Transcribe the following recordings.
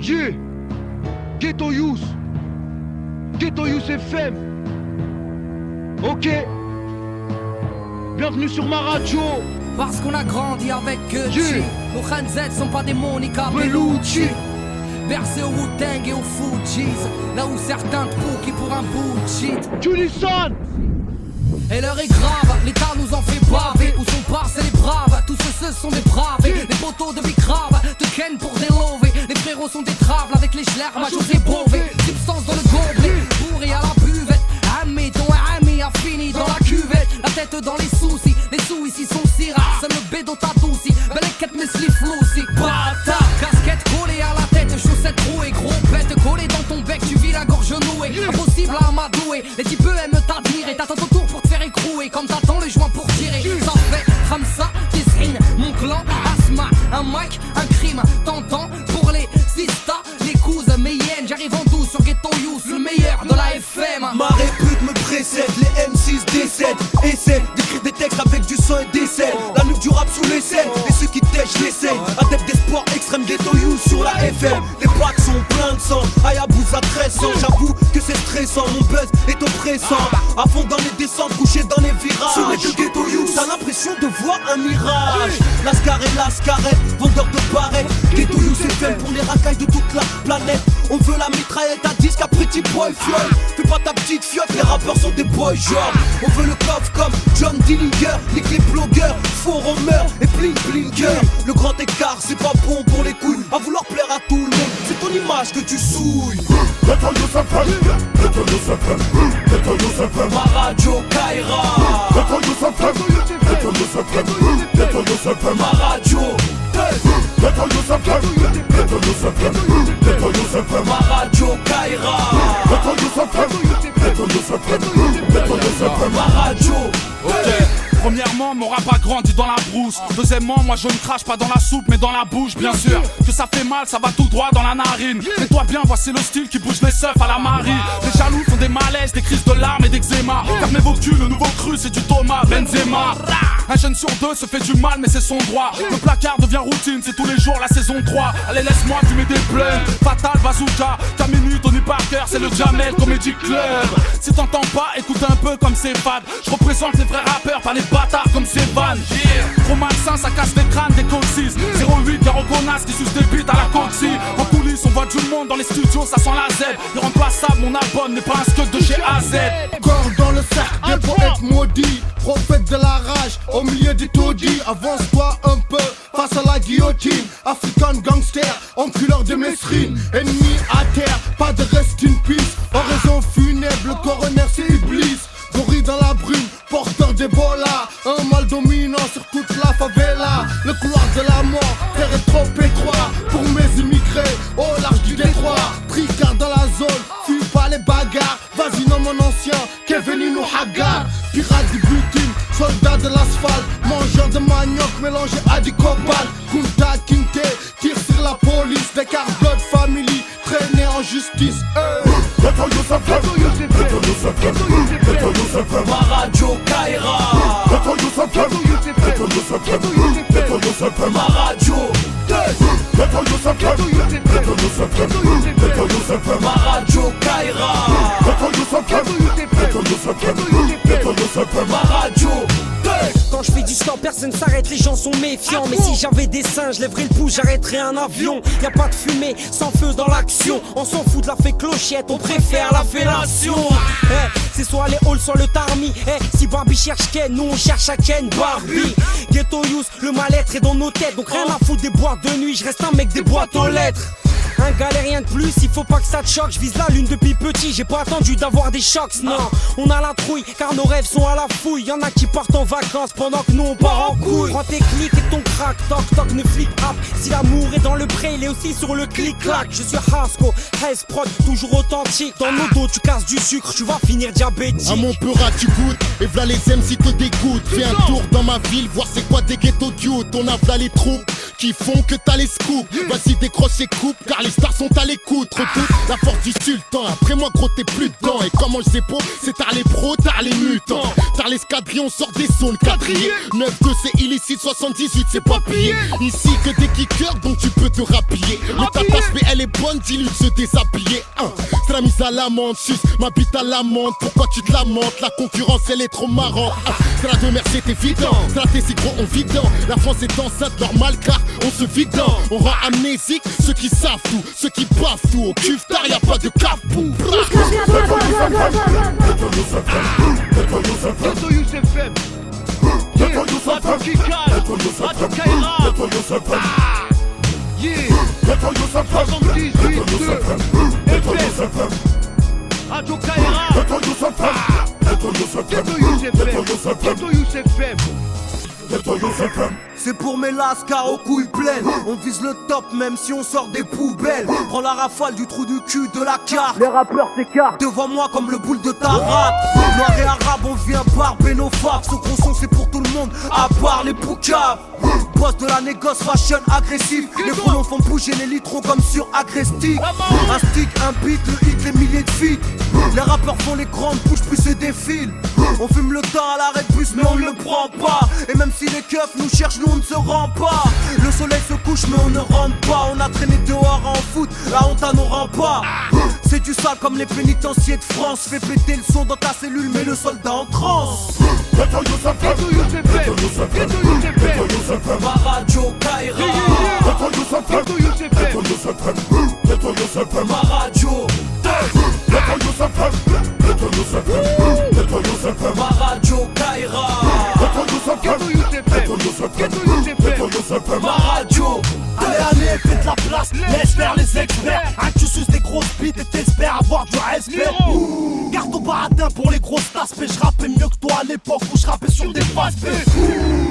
Yeah, Ghetto Youth FM. Ok, bienvenue sur ma radio. Parce qu'on a grandi avec Gucci, Yeah. nos Khanzets sont pas des Monica Bellucci. Bercés au Wu-Tang et au Fujis, là où certains te qui pour un bout de shit. Tunison. Et l'heure est grave, l'État nous en fait baver. Où sont passés les braves, tous ceux sont des braves. Les poteaux de Bicrave, te ken pour délover. Les frérots sont des travles avec les schlerres, machos et beauvais. Substance dans le gobelet, bourré à la buvette. Ami, ton ami a fini dans la cuvette. La tête dans les soucis, les sous ici sont si rares. C'est le bédo t'adouci, beleket mes slip floussi. Bata, casquette collée à la tête, chaussettes trouées. Gros bête collée dans ton bec, tu vis la gorge nouée. Impossible à amadouer, les types aiment t'admirer. T'attends ton tour pour te faire écrouer, comme t'attends le joint pour tirer. Ça fait Khamsa, Tisrin, mon clan, Asma. Un mic, un crime, t'entends pour les sistas, les cousins, mes hyènes. J'arrive en douce sur Ghetto Youth, le meilleur de la FM. Ma répute me précède, les M6 décèdent. Essaie d'écrire des textes avec du sang et des scènes. La nuque du rap sous les scènes, et ceux qui tèchent l'essai. Adepte d'espoir extrême, Ghetto Youth sur la FM. Les packs sont pleins de sang, Hayabusa 1300. J'avoue que c'est stressant, mon buzz est oppressant. À fond dans les descentes, couché dans les virages. Sur les deux Ghetto Youth, t'as l'impression de voir un mirage. Lascar et lascarette, vendeur de barrettes. Ghetto Youth FM pour les racailles de toute la planète. On veut la mitraillette à disque à Pretty Boy Floyd. Fais pas ta petite fiotte, les rappeurs sont des boys genre. On veut le coffre comme John Dillinger. Nique les blogueurs, faux rommeurs et bling blinger. Le grand écart c'est pas bon pour les couilles. À vouloir plaire à tout le monde, c'est ton image que tu souilles. Ghetto Youth FM, Ghetto Youth FM, Ghetto Youth FM. Ma radio Kaira. Ghetto Youth FM, Ghetto Youth FM, Ghetto Youth FM. Ma radio Ghetto Youth FM, Ghetto Youth FM, Ghetto Youth FM. Ma radio Kaira. Ghetto Youth FM, Ghetto Youth FM, Ghetto Youth FM. Ma radio. Premièrement, mon rap a grandi dans la brousse. Deuxièmement, moi je ne crache pas dans la soupe mais dans la bouche. Bien sûr que ça fait mal, ça va tout droit dans la narine. Tais-toi bien, voici le style qui bouge les seufs à la Marie. Les jaloux font des malaises, des crises de larmes et d'eczéma. Fermez vos culs, le nouveau cru c'est du Thomas Benzema. Un jeune sur deux se fait du mal mais c'est son droit. Le placard devient routine, c'est tous les jours la saison 3. Allez laisse-moi fumer des plaines. Fatal, Bazooka, Caminu, Tony Parker, c'est le Jamel Comedy Club. Si t'entends pas, écoute un peu comme c'est fade. Je représente les vrais rappeurs, pas les bâtards comme ces vannes. Trop malsain, ça casse des crânes, des codes 6. 08, Garogonas qui suce des bites à la coxie. En coulisses, on voit du monde dans les studios, ça sent la Z. Irremplaçable, mon album n'est pas un scud de chez AZ. Corps dans le cercle, des poètes maudits. Prophète de la rage, au milieu des taudis. Avance-toi un peu, face à la guillotine. African gangster, enculeur de mesrine. Ennemi à terre, pas de rest in peace. Oraison funèbre, le coroner c'est Iblis. Gorille dans la brume, porteur d'Ebola. Un mal dominant sur toute la favela. Le couloir de la mort, terre est trop étroit pour mes immigrés au large du détroit. Tricard dans la zone, fuis pas les bagarres. Vas-y non mon ancien, Kevin ou Hagar. Pirate du butin, soldat de l'asphalte. Mangeur de manioc mélangé à du cobalt. Kunta Kinte, tire sur la police. Des cartes Blood Family, traînés en justice. Ghetto Youth FM, Ghetto Youth FM, Ghetto Youth FM. Ma radio Kaira. Ghetto Youth FM, Ghetto Youth FM, Ghetto Youth FM. Ma radio Ghetto Youth FM, Ghetto Youth FM, Ghetto Youth FM. Ma radio Kaira. Ghetto Youth FM, Ghetto Youth FM, Ghetto Youth FM. Ma radio. Quand je fais du stop, personne s'arrête, les gens sont méfiants. Mais si j'avais des seins, je lèverais le pouce, j'arrêterais un avion. Y'a pas de fumée, sans feu dans l'action. On s'en fout de la fée clochette, on préfère la fellation. C'est soit les halls, soit le tarmi. Si Barbie cherche Ken, nous on cherche à Ken Barbie. Ghetto Youth, le mal-être est dans nos têtes. Donc rien à foutre des boîtes de nuit, je reste un mec des boîtes aux lettres. Un galérien de plus, il faut pas que ça te choque. Je vise la lune depuis petit, j'ai pas attendu d'avoir des chocs. Non, on a la trouille car nos rêves sont à la fouille. Y'en a qui partent en vacances pendant que nous on part en couille. Prends tes clics et ton crack, toc toc ne flic up. Si l'amour est dans le pré, il est aussi sur le clic-clac. Je suis Hasco, Haze Prod, toujours authentique. Dans nos dos tu casses du sucre, tu vas finir diabétique. À mon peurat tu goûtes, et v'là les MC te dégoûtent. Fais un tour dans ma ville, voir c'est quoi des ghetto dudes. On a v'là les troupes qui font que t'as les scoops. Vas-y décroche et coupe, car car les stars sont à l'écoute. Redoute la force du sultan. Après moi gros t'es plus dedans. Et comment je sais pas, c'est tard les pros, tard les mutants. Tard l'escadrille, on sort des zones quadrillées. 9-2 c'est illicite, 78 c'est pas pillé. Ici que des kickers donc tu peux te rapiller. Mais ta tasse mais elle est bonne, dis-lui de se déshabiller. C'est la mise à l'amende, sus, ma bite à l'amende. Pourquoi tu te lamentes? La concurrence elle est trop marrante. C'est la demeure c'est évident. C'est la si gros on vidant. La France est enceinte normal car on se vidant. On rend amnésique ceux qui savent tout, ceux qui bavent tout. Au cuve-tard y'a pas de cafou. Ghetto Youth FM. Radio Kikal, Radio Kaira. Yeah, 78 2 FM. Radio Kaira. Ghetto Youth FM. C'est pour mes lascars aux couilles pleines. On vise le top même si on sort des poubelles. Prends la rafale du trou du cul de la carte. Les rappeurs s'écartent devant moi comme le boule de ta rate. Noir et arabe on vient barber nos facs. Ce gros son c'est pour tout le monde à part les poucaves. Boss de la négoce fashion agressif. Les frelons font bouger les litrons comme sur Agrestic. Un stick, un beat, le hit, les milliers de feats. Les rappeurs font les grandes bouches puis se défilent. On fume le temps à l'arrêt de bus mais on ne le prend pas. Et même si les keufs nous cherchent, nous on ne se rend pas. Le soleil se couche mais on ne rentre pas. On a traîné dehors en foot, la honte à nos remparts. C'est du sale comme les pénitenciers de France. Fais péter le son dans ta cellule mais le soldat en transe. Ghetto Youth FM. Ghetto Youth FM. Ma radio Kaira. Ghetto Youth FM. Ma radio Ma radio Kaira. Ghetto Youth FM. Ghetto Youth FM. Ma radio. Allez, faites la place, laisse faire les experts. Tu suces des grosses bites et t'espères avoir du respect. Garde au baratin pour les grosses tasses. Je rappais mieux que toi à l'époque où je rappais sur des faces.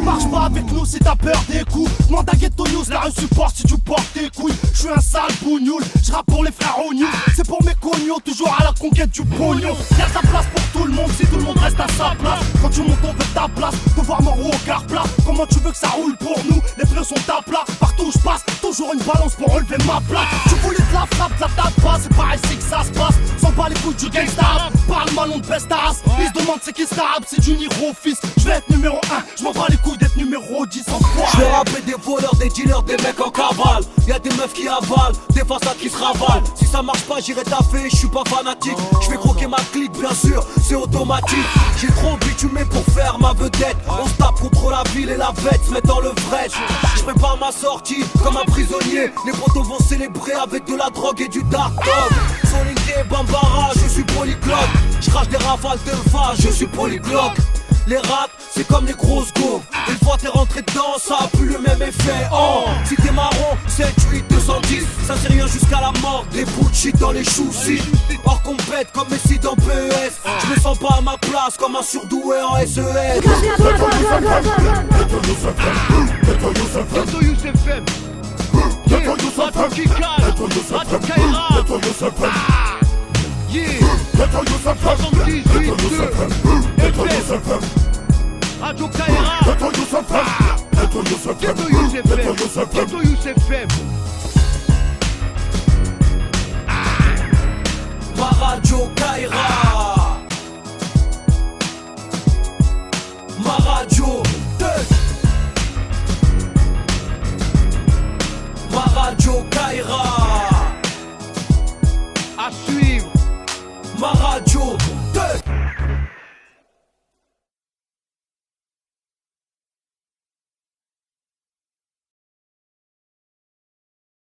Marche pas avec nous si t'as peur des coups. Demande à Ghetto Youth, la support si tu portes tes couilles. Je suis un sale bougnoul, je rappe pour les frères Ognou. C'est pour mes cognons, toujours à la conquête du pognon. Y'a de la place pour tout le monde si tout le monde reste à sa place. Quand tu montes on veut ta place, te voir mort ou au car plat. Comment tu veux que ça roule pour nous? Les pneus sont à plat, partout où je passe. Toujours une balance pour relever ma place. Tu voulais de la frappe, de la tape pas. C'est pas ici que ça se passe. Sans pas les couilles du gangsta. Parle malon de pestasse. Ils se demandent c'est qui ce rap, c'est du Niro fils. Je vais être numéro 1, je m'en bats les couilles d'être numéro 10 en fois. Je vais rapper des voleurs, des dealers, des mecs en cavale. Y'a des meufs qui avalent, des façades qui se ravalent. Si ça marche pas j'irai taffer, je suis pas fanatique. Je vais croquer ma clique bien sûr, c'est automatique. J'ai trop bitumé pour faire ma vedette. On se tape contre la ville et la vête se met dans le vrai. Je prépare ma sortie comme un prisonnier. Les potos vont célébrer avec de la drogue et du dark dog. Solinké, Bambara, je suis polyglotte. Je crache des rafales de phase, je suis polyglotte. Les rats, c'est comme les grosses gouffres. Une fois t'es rentré dedans, ça a plus le même effet. Oh, si t'es marron, 7, 8, 210. Ça c'est rien jusqu'à la mort, des bouts de shit dans les choux. Si, hors compète comme Messi dans PES. Je me sens pas à ma place comme un surdoué en SES. Ghetto Youth FM. Radio Kikal, Radio Kaira. Yeah, 78 2 FM. Radio Kaira. Ghetto Youth FM. Ghetto Youth FM. Ma radio Kaira. Ma radio Ma radio